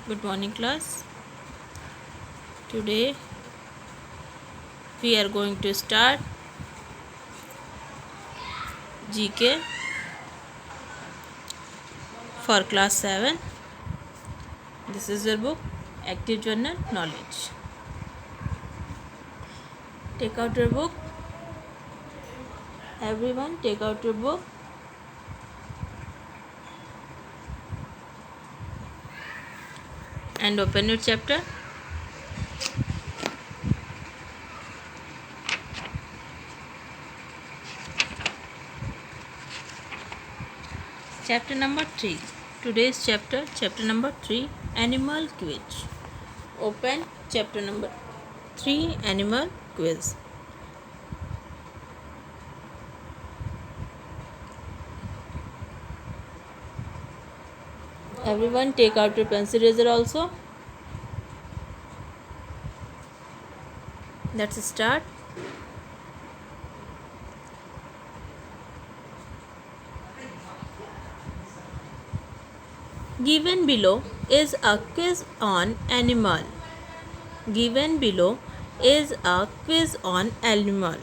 Good morning, class. Today we are going to start GK for class 7. This is your book, Active Journal Knowledge. Take out your book. Everyone, take out your book. And open your chapter. Chapter number 3. Today's chapter number 3, Animal Quiz. Open chapter number 3, Animal Quiz. Everyone, take out your pencil eraser also. Let's start. Given below is a quiz on animal. Given below is a quiz on animal.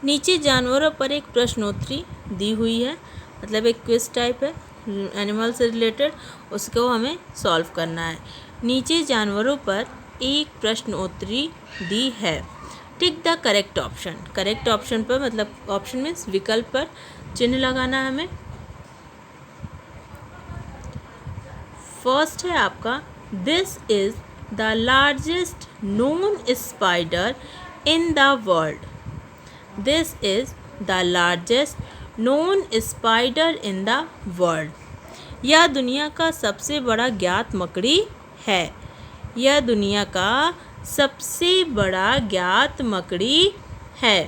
नीचे जानवरों पर एक प्रश्नोत्तरी दी हुई है, मतलब एक quiz type है एनिमल से रिलेटेड, उसको हमें सॉल्व करना है। नीचे जानवरों पर एक प्रश्नोत्तरी दी है। Tick the correct option. Correct option पर मतलब ऑप्शन मीन्स विकल्प पर चिन्ह लगाना है हमें। फर्स्ट है आपका, this is the largest known spider in the world. This is the largest known spider in the world. यह दुनिया का सबसे बड़ा ज्ञात मकड़ी है। यह दुनिया का सबसे बड़ा ज्ञात मकड़ी है।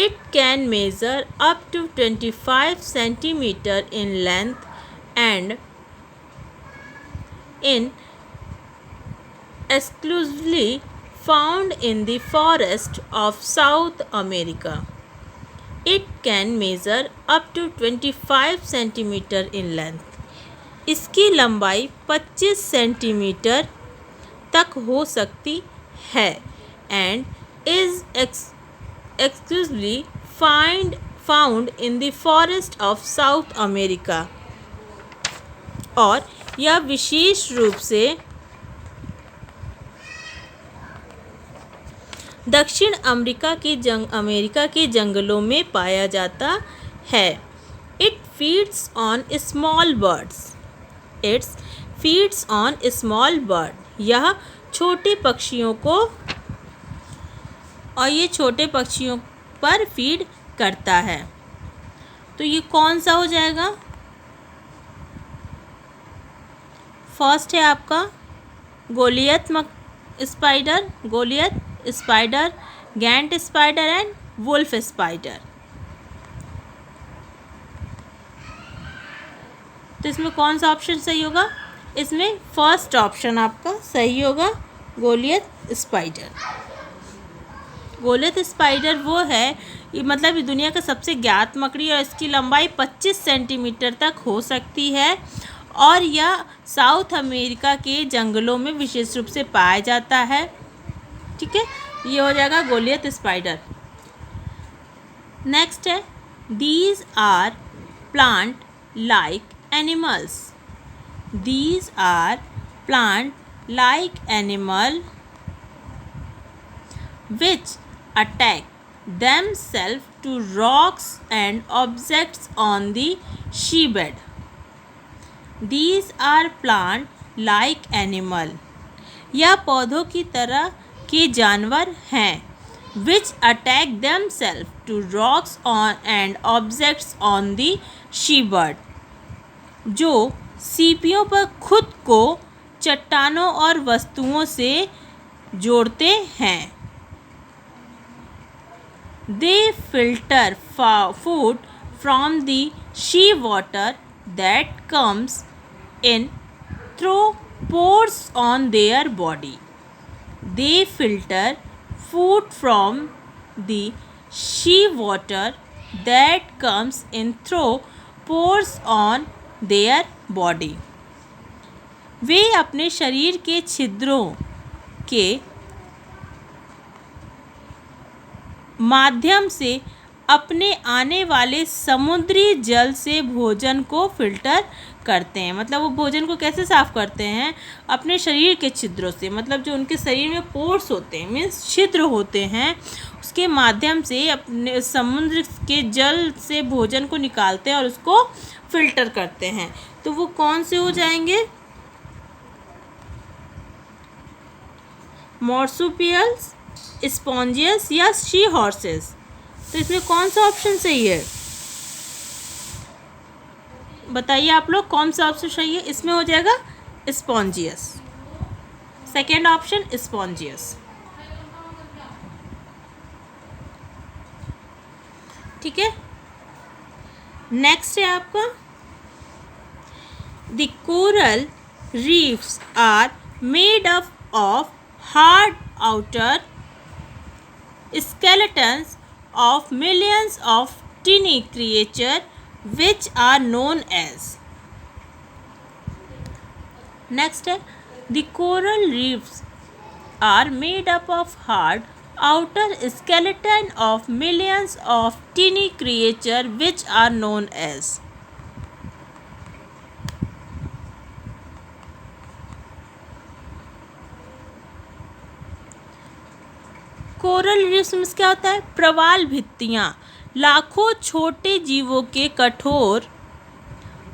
It can measure up to 25 centimeter in length and in exclusively found in the forest of South America. It can measure up to 25 centimeter in length. इसकी लंबाई 25 सेंटीमीटर तक हो सकती है and is exclusively found in the forest of South America. और यह विशेष रूप से दक्षिण अमेरिका के जंगलों में पाया जाता है। It feeds on small birds. It's feeds on small bird. यह छोटे पक्षियों को और ये छोटे पक्षियों पर फीड करता है। तो ये कौन सा हो जाएगा? फर्स्ट है आपका Goliath spider, giant spider and wolf spider. तो इसमें कौन सा ऑप्शन सही होगा? इसमें फर्स्ट ऑप्शन आपका सही होगा, गोलियत स्पाइडर। गोलियत स्पाइडर वो है, मतलब ये दुनिया का सबसे ज्ञात मकड़ी और इसकी लंबाई 25 सेंटीमीटर तक हो सकती है और यह साउथ अमेरिका के जंगलों में विशेष रूप से पाया जाता है। ठीक है, ये हो जाएगा गोलियत स्पाइडर। नेक्स्ट है, these are plant like animals. These are plant like animal which attach themselves to rocks and objects on the seabed. These are plant like animal. यह पौधों की तरह के जानवर हैं which attack themselves to rocks and objects on the seabed, जो सीपियों पर खुद को चट्टानों और वस्तुओं से जोड़ते हैं। They filter food from the sea water that comes in through pores on their body. They filter food from the sea water that comes in through pores on their body. वे अपने शरीर के छिद्रों के माध्यम से अपने आने वाले समुद्री जल से भोजन को फिल्टर करते हैं। मतलब वो भोजन को कैसे साफ करते हैं? अपने शरीर के छिद्रों से, मतलब जो उनके शरीर में पोर्स होते हैं, मीन्स छिद्र होते हैं, उसके माध्यम से अपने समुद्र के जल से भोजन को निकालते हैं और उसको फिल्टर करते हैं। तो वो कौन से हो जाएंगे? मॉर्सुपियल्स, स्पॉन्जियस या शी हॉर्सेस। तो इसमें कौन सा ऑप्शन सही है? बताइए आप लोग, कौन सा ऑप्शन सही है? इसमें हो जाएगा स्पॉन्जियस। Second option स्पॉन्जियस। ठीक है, नेक्स्ट है आपका the coral reefs are made up of hard outer skeletons of millions of tiny creatures which are known as. Next है the coral reefs are made up of hard outer skeleton of millions of tiny creatures which are known as. Coral reefs में क्या होता है? प्रवाल भित्तियाँ लाखों छोटे जीवों के कठोर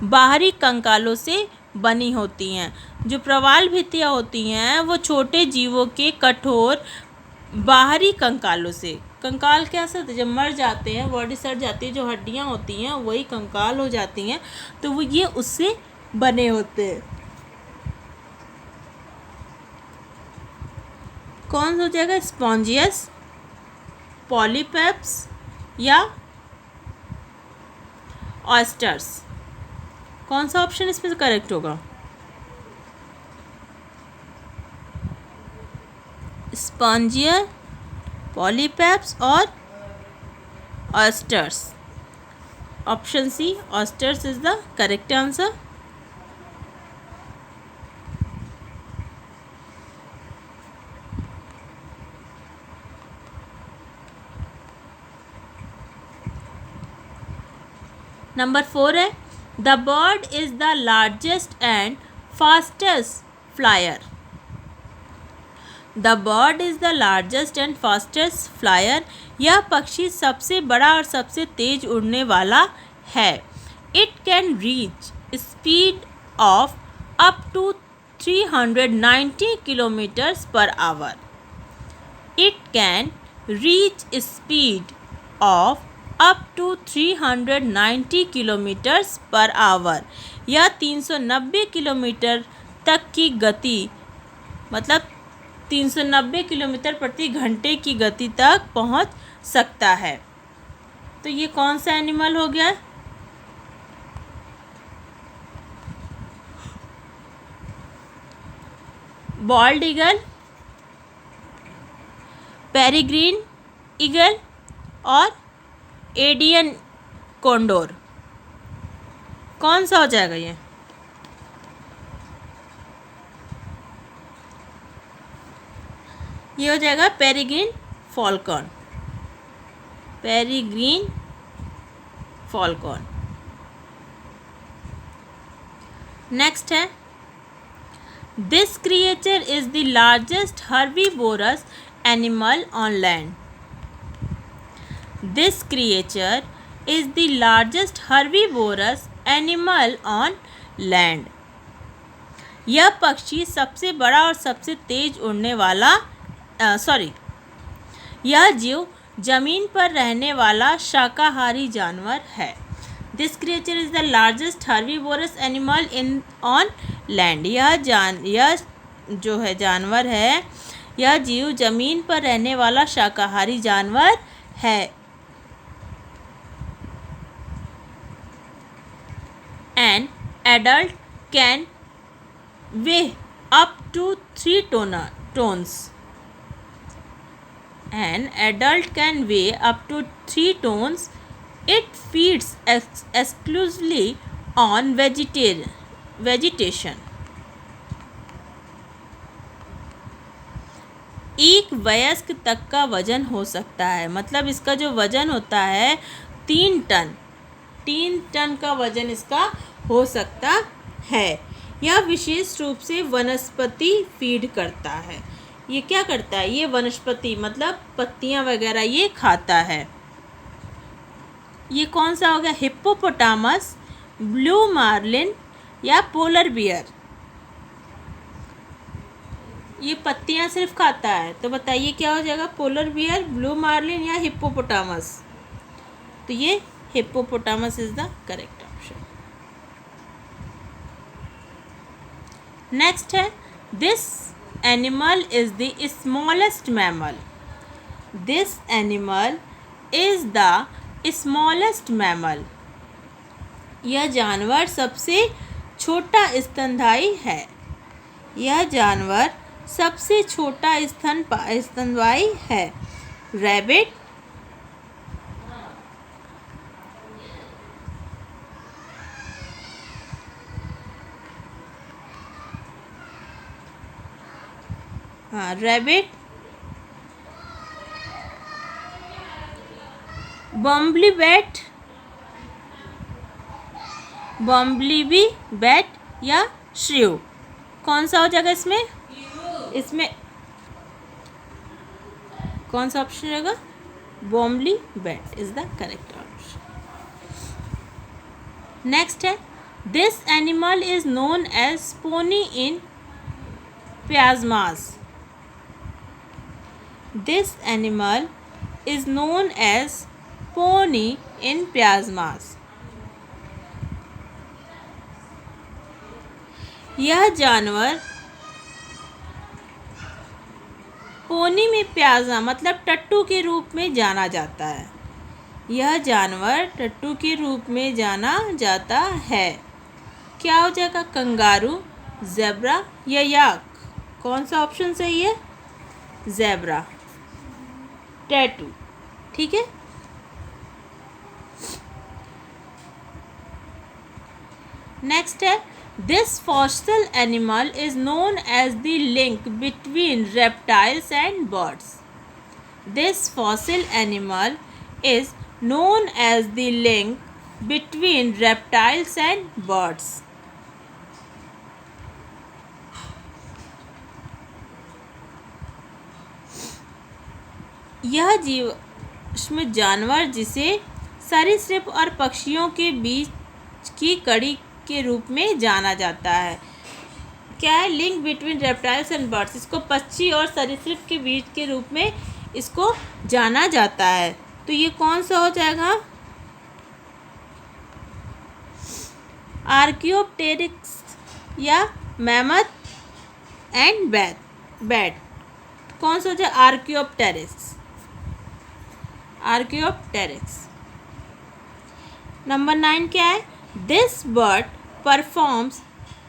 बाहरी कंकालों से बनी होती हैं। जो प्रवाल भित्तियाँ होती हैं वो छोटे जीवों के कठोर बाहरी कंकालों से। कंकाल कैसे होते हैं? जब मर जाते हैं, बॉडी सड़ जाती है, जो हड्डियाँ होती हैं वही कंकाल हो जाती हैं, तो वो ये उससे बने होते हैं। कौन हो जाएगा? स्पॉन्जियस, पॉलीपेप्स या ऑयस्टर्स। कौन सा ऑप्शन इसमें से करेक्ट होगा? स्पॉन्जिया, पॉलीपेप्स और ऑयस्टर्स। ऑप्शन सी, oysters is the correct answer. Number 4 है the bird is the largest and fastest flyer. The bird is the largest and fastest flyer. यह पक्षी सबसे बड़ा और सबसे तेज उड़ने वाला है। It can reach speed of up to 390 kilometres per hour. It can reach speed of up to 390 kilometres per hour. यह 390 किलोमीटर तक की गति, मतलब 390 किलोमीटर प्रति घंटे की गति तक पहुंच सकता है। तो ये कौन सा एनिमल हो गया? बॉल्ड ईगल, पेरिग्रीन ईगल और एडियन कोंडोर। कौन सा हो जाएगा ये? ये हो जाएगा peregrine falcon. Peregrine falcon. Next है this creature is the largest herbivorous animal on land. This creature is the largest herbivorous animal on land. यह पक्षी सबसे बड़ा और सबसे तेज उड़ने वाला यह जीव जमीन पर रहने वाला शाकाहारी जानवर है। This creature is the largest herbivorous animal on land. यह जो है जानवर है, यह जीव जमीन पर रहने वाला शाकाहारी जानवर है। An adult can weigh up to 3 tons. An adult can weigh up to 3 tons. It feeds exclusively on vegetation. एक वयस्क तक का वजन हो सकता है, मतलब इसका जो वजन होता है 3 टन का वजन इसका हो सकता है। यह विशेष रूप से वनस्पति फीड करता है। ये क्या करता है? ये वनस्पति मतलब पत्तियां वगैरह ये खाता है। ये कौन सा हो गया? हिप्पोपोटामस, ब्लू मार्लिन या पोलर बियर। ये पत्तियां सिर्फ खाता है, तो बताइए क्या हो जाएगा? पोलर बियर, ब्लू मार्लिन या हिप्पोपोटामस? तो ये hippopotamus is the correct option. Next है, this animal is the smallest mammal. This animal is the smallest mammal. यह जानवर सबसे छोटा स्तनधारी है। यह जानवर सबसे छोटा स्तनधारी है। रैबिट, रैबिट, बम्बली बैट या श्रिव। कौन सा हो जाएगा इसमें? इसमें कौन सा ऑप्शन रहेगा? Bumblebee bat is the correct option. Next है, this animal is known as pony in pyjamas. This animal is known as pony in pyjamas. यह जानवर पोनी में प्याजा मतलब टट्टू के रूप में जाना जाता है। यह जानवर टट्टू के रूप में जाना जाता है। क्या हो जाएगा? कंगारू, ज़ेब्रा या याक? कौन सा ऑप्शन सही है? Zebra, tattoo. ठीक है। नेक्स्ट है, this fossil animal is known as the link between reptiles and birds. This fossil animal is known as the link between reptiles and birds. यह जीवाश्म जानवर जिसे सरीसृप और पक्षियों के बीच की कड़ी के रूप में जाना जाता है। क्या है? Link between reptiles and birds. इसको पक्षी और सरीसृप के बीच के रूप में इसको जाना जाता है। तो ये कौन सा हो जाएगा? आर्कियोप्टेरिक्स या मैमथ एंड बैट। कौन सा हो जाए? आर्कियोप्टेरिक्स। नंबर 9 क्या है? This bird performs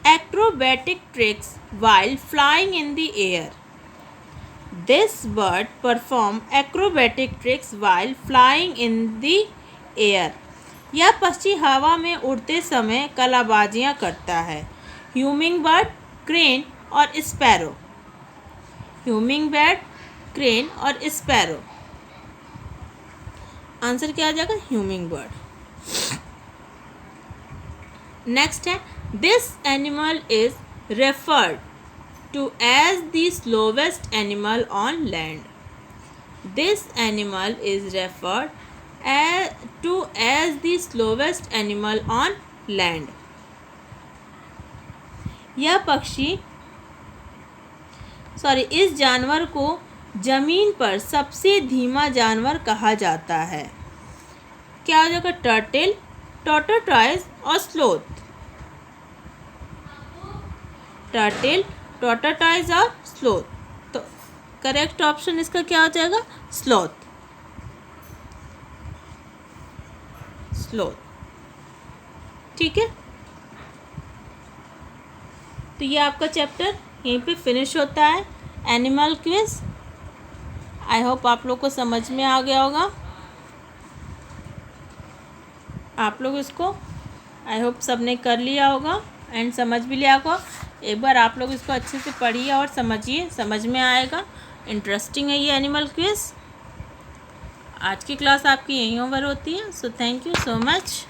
acrobatic tricks while flying in the air. This bird performs acrobatic tricks while flying in the air. यह पक्षी हवा में उड़ते समय कलाबाजियाँ करता है। ह्यूमिंग बर्ड, क्रेन और स्पैरो। ह्यूमिंग बर्ड, क्रेन और स्पैरो। आंसर क्या आ जाएगा? Humming bird. नेक्स्ट है, this animal is referred to as the slowest animal on land. This animal is referred to as the slowest animal on land. इस जानवर को जमीन पर सबसे धीमा जानवर कहा जाता है। क्या हो जाएगा? टर्टल, टॉर्टोइज और स्लोथ। टर्टल, टॉर्टोइज और स्लोथ। तो करेक्ट ऑप्शन इसका क्या हो जाएगा? स्लोथ। ठीक है। तो ये आपका चैप्टर यहीं पे फिनिश होता है, एनिमल क्विज। आई होप आप लोग को समझ में आ गया होगा। आप लोग इसको आई होप सब ने कर लिया होगा एंड समझ भी लिया होगा। एक बार आप लोग इसको अच्छे से पढ़िए और समझिए, समझ में आएगा। इंटरेस्टिंग है ये एनिमल क्विज। आज की क्लास आपकी यहीं ओवर होती है। So thank you so much.